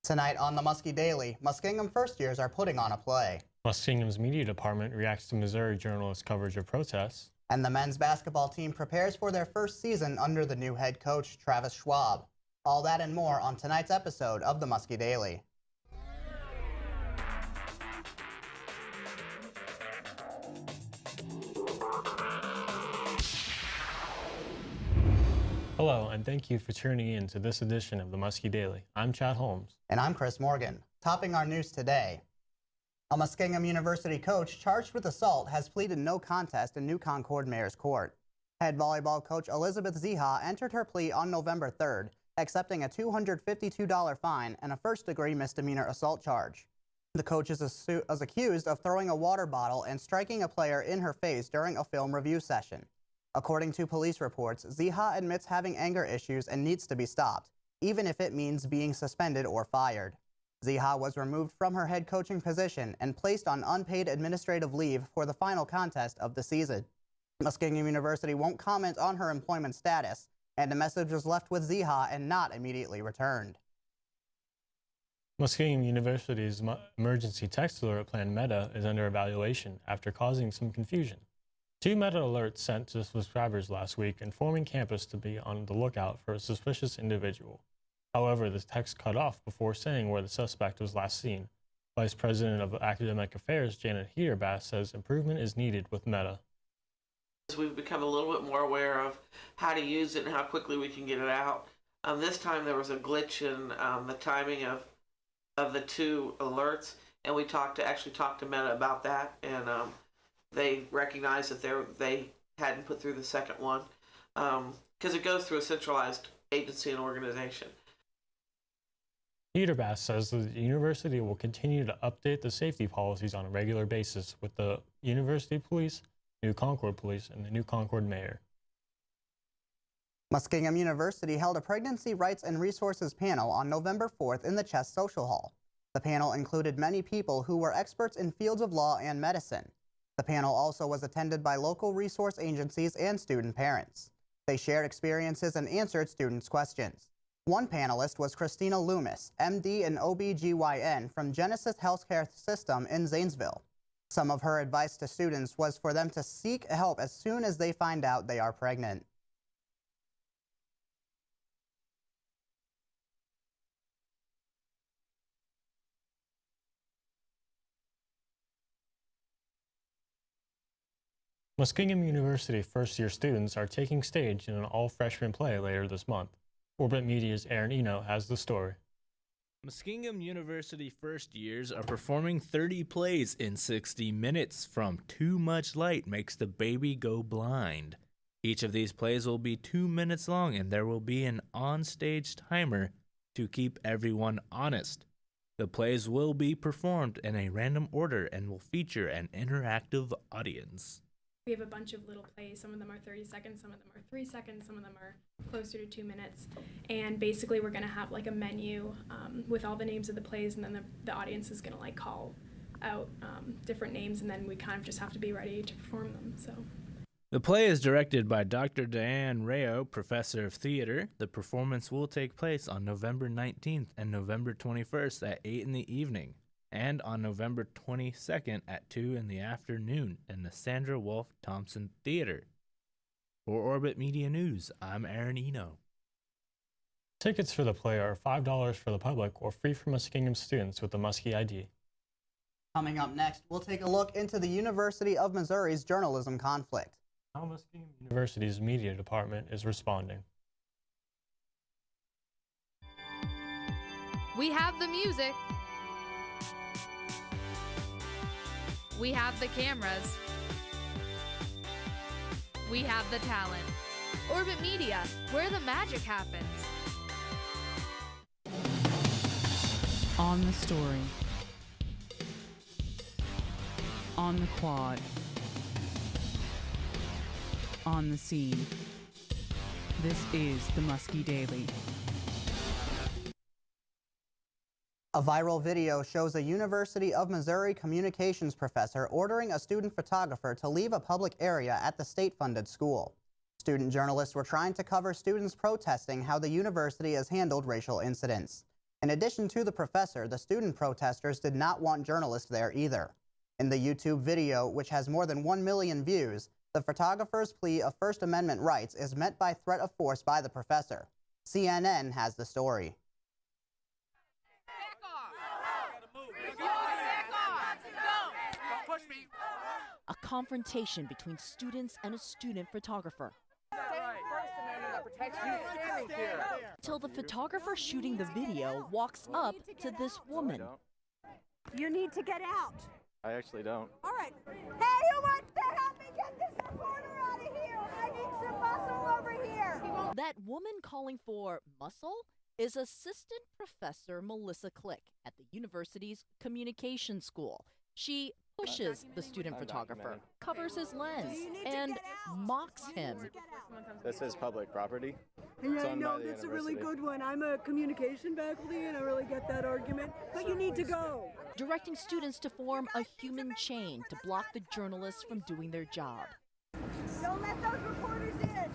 Tonight on the Muskie Daily, Muskingum first years are putting on a play. Muskingum's media department reacts to Missouri journalists' coverage of protests. And the men's basketball team prepares for their first season under the new head coach, Travis Schwab. All that and more on tonight's episode of the Muskie Daily. Hello, and thank you for tuning in to this edition of the Muskie Daily. I'm Chad Holmes. And I'm Chris Morgan. Topping our news today, a Muskingum University coach charged with assault has pleaded no contest in New Concord Mayor's Court. Head volleyball coach Elizabeth Ziha entered her plea on November 3rd, accepting a $252 fine and a first-degree misdemeanor assault charge. The coach is accused of throwing a water bottle and striking a player in her face during a film review session. According to police reports, Ziha admits having anger issues and needs to be stopped, even if it means being suspended or fired. Ziha was removed from her head coaching position and placed on unpaid administrative leave for the final contest of the season. Muskingum University won't comment on her employment status, and a message was left with Ziha and not immediately returned. Muskingham University's emergency text alert plan Meta is under evaluation after causing some confusion. 2 Meta alerts sent to subscribers last week informing campus to be on the lookout for a suspicious individual. However, the text cut off before saying where the suspect was last seen. Vice President of Academic Affairs Janet Heerbass says improvement is needed with Meta. We've become a little bit more aware of how to use it and how quickly we can get it out. This time there was a glitch in the timing of the 2 alerts, and we actually talked to Meta about that, and they recognized that they hadn't put through the second one because it goes through a centralized agency and organization. Heerbass says that the university will continue to update the safety policies on a regular basis with the University Police, New Concord Police, and the New Concord Mayor. Muskingum University held a Pregnancy Rights and Resources panel on November 4th in the Chess Social Hall. The panel included many people who were experts in fields of law and medicine. The panel also was attended by local resource agencies and student parents. They shared experiences and answered students' questions. One panelist was Christina Loomis, MD and OB-GYN from Genesis Healthcare System in Zanesville. Some of her advice to students was for them to seek help as soon as they find out they are pregnant. Muskingum University first-year students are taking stage in an all-freshman play later this month. Orbit Media's Aaron Eno has the story. Muskingum University first years are performing 30 plays in 60 minutes from Too Much Light Makes the Baby Go Blind. Each of these plays will be 2 minutes long, and there will be an on-stage timer to keep everyone honest. The plays will be performed in a random order and will feature an interactive audience. We have a bunch of little plays. Some of them are 30 seconds, some of them are 3 seconds, some of them are closer to 2 minutes. And basically we're going to have like a menu with all the names of the plays, and then the audience is going to like call out different names, and then we kind of just have to be ready to perform them. So the play is directed by Dr. Diane Rayo, professor of theater. The performance will take place on November 19th and November 21st at 8 in the evening. And on November 22nd at 2 in the afternoon in the Sandra Wolf Thompson Theater. For Orbit Media News, I'm Aaron Eno. Tickets for the play are $5 for the public or free for Muskingum students with the Muskie ID. Coming up next, we'll take a look into the University of Missouri's journalism conflict. How Muskingum University's media department is responding. We have the music. We have the cameras. We have the talent. Orbit Media, where the magic happens. On the story. On the quad. On the scene. This is the Muskie Daily. A viral video shows a University of Missouri communications professor ordering a student photographer to leave a public area at the state-funded school. Student journalists were trying to cover students protesting how the university has handled racial incidents. In addition to the professor, the student protesters did not want journalists there either. In the YouTube video, which has more than 1 million views, the photographer's plea of First Amendment rights is met by threat of force by the professor. CNN has the story. A confrontation between students and a student photographer. Till the photographer shooting the video walks up to this woman. You need to get out. I actually don't. All right. Hey, who wants to help me get this reporter out of here? I need some muscle over here. That woman calling for muscle is Assistant Professor Melissa Click at the university's communication school. She pushes the student photographer, covers his lens, and mocks him. This is public property. Yeah, I know, that's a really good one. I'm a communication faculty and I really get that argument, but you need to go. Directing students to form a human chain to block the journalists from doing their job. Don't let those reporters in.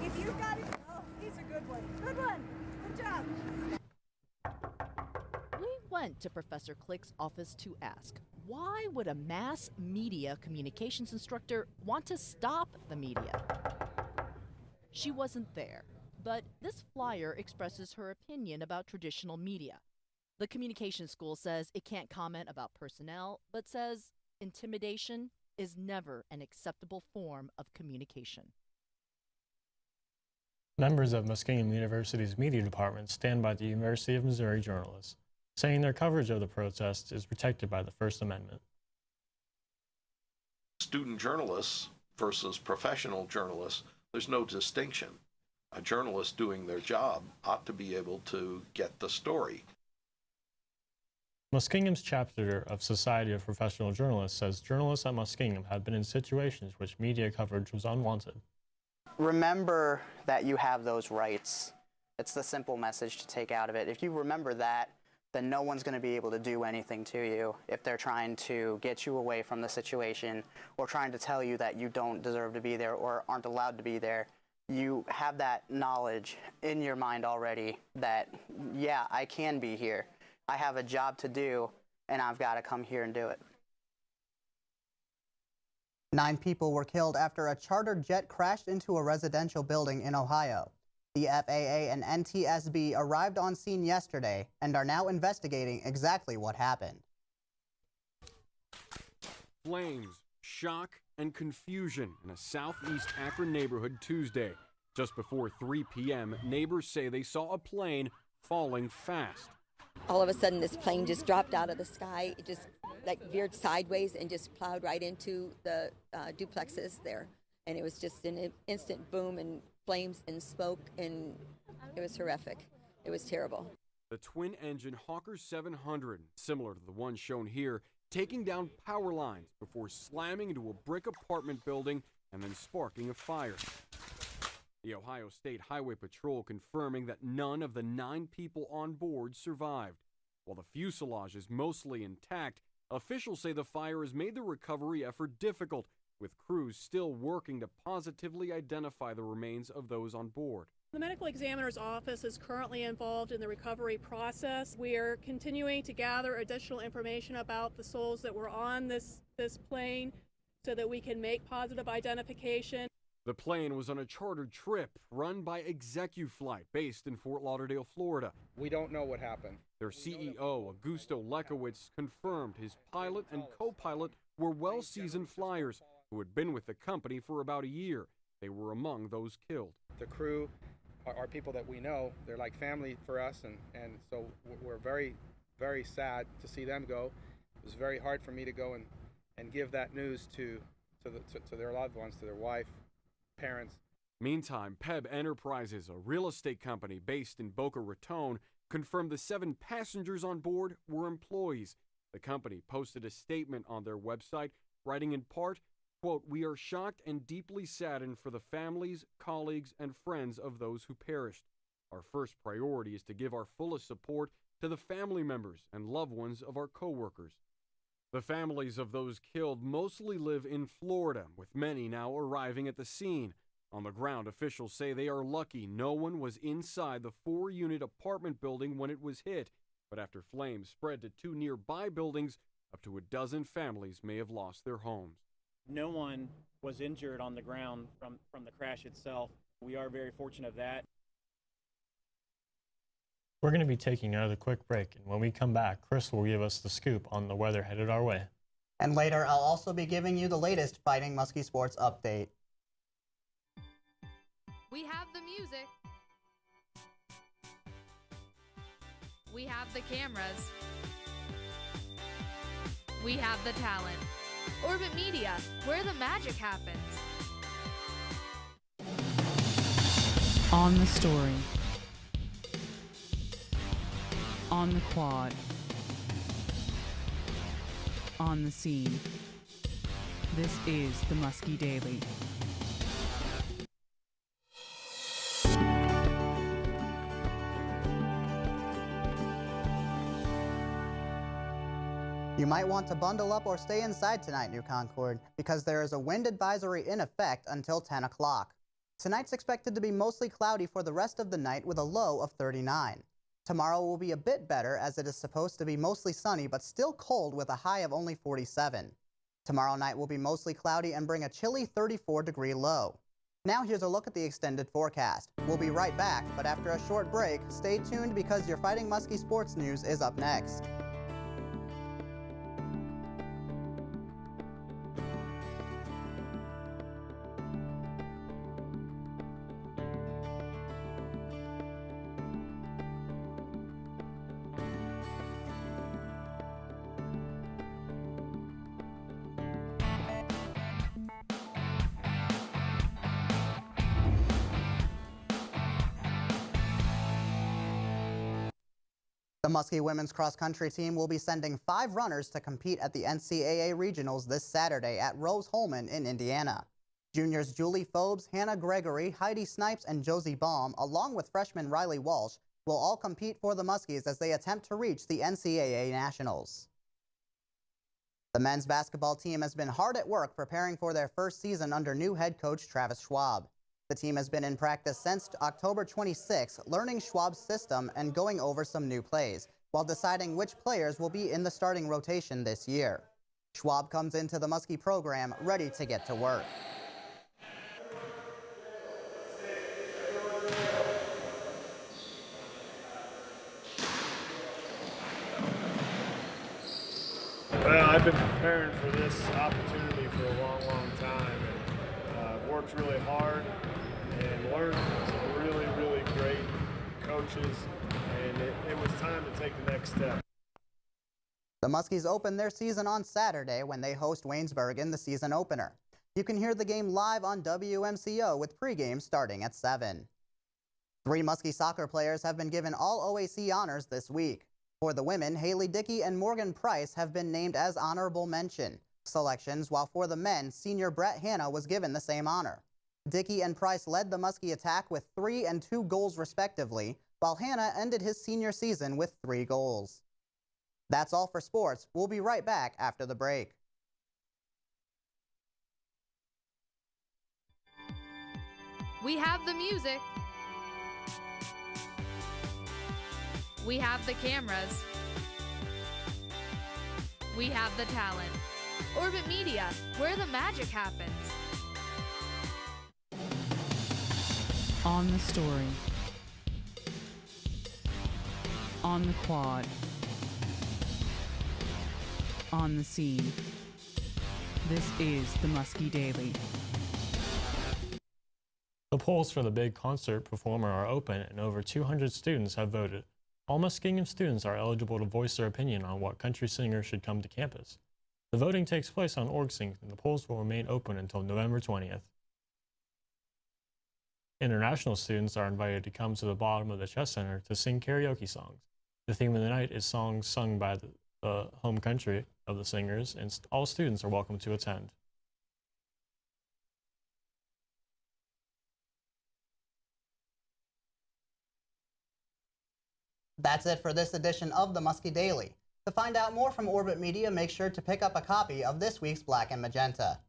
If you've got it, oh, he's a good one. Good one. Good job. We went to Professor Click's office to ask, why would a mass media communications instructor want to stop the media? She wasn't there, but this flyer expresses her opinion about traditional media. The communication school says it can't comment about personnel, but says intimidation is never an acceptable form of communication. Members of Muskingum University's media department stand by the University of Missouri journalists, saying their coverage of the protests is protected by the First Amendment. Student journalists versus professional journalists, there's no distinction. A journalist doing their job ought to be able to get the story. Muskingum's chapter of Society of Professional Journalists says journalists at Muskingum have been in situations which media coverage was unwanted. Remember that you have those rights. It's the simple message to take out of it. If you remember that, then no one's going to be able to do anything to you if they're trying to get you away from the situation or trying to tell you that you don't deserve to be there or aren't allowed to be there. You have that knowledge in your mind already that, yeah, I can be here. I have a job to do, and I've got to come here and do it. 9 people were killed after a charter jet crashed into a residential building in Ohio. The FAA and NTSB arrived on scene yesterday and are now investigating exactly what happened. Flames, shock, and confusion in a southeast Akron neighborhood Tuesday. Just before 3 p.m., neighbors say they saw a plane falling fast. All of a sudden, this plane just dropped out of the sky. It just veered sideways and just plowed right into the duplexes there. And it was just an instant boom and flames and smoke, and it was horrific. It was terrible. The twin-engine Hawker 700, similar to the one shown here, taking down power lines before slamming into a brick apartment building and then sparking a fire. The Ohio State Highway Patrol confirming that none of the 9 people on board survived. While the fuselage is mostly intact, officials say the fire has made the recovery effort difficult, with crews still working to positively identify the remains of those on board. The medical examiner's office is currently involved in the recovery process. We are continuing to gather additional information about the souls that were on this plane so that we can make positive identification. The plane was on a chartered trip run by ExecuFlight, based in Fort Lauderdale, Florida. We don't know what happened. Their CEO, Augusto Lekowitz, confirmed his pilot and co-pilot were well-seasoned flyers who had been with the company for about a year. They were among those killed. The crew are people that we know. They're like family for us, and so we're very, very sad to see them go. It was very hard for me to go and give that news to their loved ones, to their wife, parents. Meantime, PEB Enterprises, a real estate company based in Boca Raton, confirmed the 7 passengers on board were employees. The company posted a statement on their website, writing in part, quote, "We are shocked and deeply saddened for the families, colleagues, and friends of those who perished. Our first priority is to give our fullest support to the family members and loved ones of our coworkers." The families of those killed mostly live in Florida, with many now arriving at the scene. On the ground, officials say they are lucky no one was inside the 4-unit apartment building when it was hit. But after flames spread to 2 nearby buildings, up to a dozen families may have lost their homes. No one was injured on the ground from the crash itself. We are very fortunate of that. We're going to be taking another quick break, and when we come back, Chris will give us the scoop on the weather headed our way. And later, I'll also be giving you the latest Fighting Muskie Sports update. We have the music. We have the cameras. We have the talent. Orbit Media, where the magic happens. On the story. On the quad. On the scene. This is the Muskie Daily. You might want to bundle up or stay inside tonight, New Concord, because there is a wind advisory in effect until 10 o'clock. Tonight's expected to be mostly cloudy for the rest of the night with a low of 39. Tomorrow will be a bit better as it is supposed to be mostly sunny but still cold with a high of only 47. Tomorrow night will be mostly cloudy and bring a chilly 34-degree low. Now here's a look at the extended forecast. We'll be right back, but after a short break, stay tuned because your Fighting Muskie Sports News is up next. The Muskie women's cross-country team will be sending 5 runners to compete at the NCAA Regionals this Saturday at Rose-Hulman in Indiana. Juniors Julie Phobes, Hannah Gregory, Heidi Snipes, and Josie Baum, along with freshman Riley Walsh, will all compete for the Muskies as they attempt to reach the NCAA Nationals. The men's basketball team has been hard at work preparing for their first season under new head coach Travis Schwab. The team has been in practice since October 26, learning Schwab's system and going over some new plays, while deciding which players will be in the starting rotation this year. Schwab comes into the Muskie program ready to get to work. Well, I've been preparing for this opportunity for a long, long time. And, I've worked really hard and learned from some really, really great coaches, and it was time to take the next step. The Muskies open their season on Saturday when they host Waynesburg in the season opener. You can hear the game live on WMCO with pregame starting at 7. 3 Muskie soccer players have been given all OAC honors this week. For the women, Haley Dickey and Morgan Price have been named as honorable mention selections, while for the men, senior Brett Hanna was given the same honor. Dickey and Price led the Muskie attack with 3 and 2 goals respectively, while Hanna ended his senior season with 3 goals. That's all for sports. We'll be right back after the break. We have the music. We have the cameras. We have the talent. Orbit Media, where the magic happens. On the story. On the quad. On the scene. This is the Muskie Daily. The polls for the big concert performer are open and over 200 students have voted. All Muskingum students are eligible to voice their opinion on what country singer should come to campus. The voting takes place on OrgSync and the polls will remain open until November 20th. International students are invited to come to the bottom of the Chess Center to sing karaoke songs. The theme of the night is songs sung by the home country of the singers, and all students are welcome to attend. That's it for this edition of the Muskie Daily. To find out more from Orbit Media, make sure to pick up a copy of this week's Black and Magenta.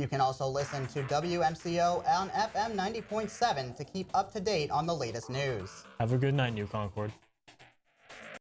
You can also listen to WMCO on FM 90.7 to keep up to date on the latest news. Have a good night, New Concord.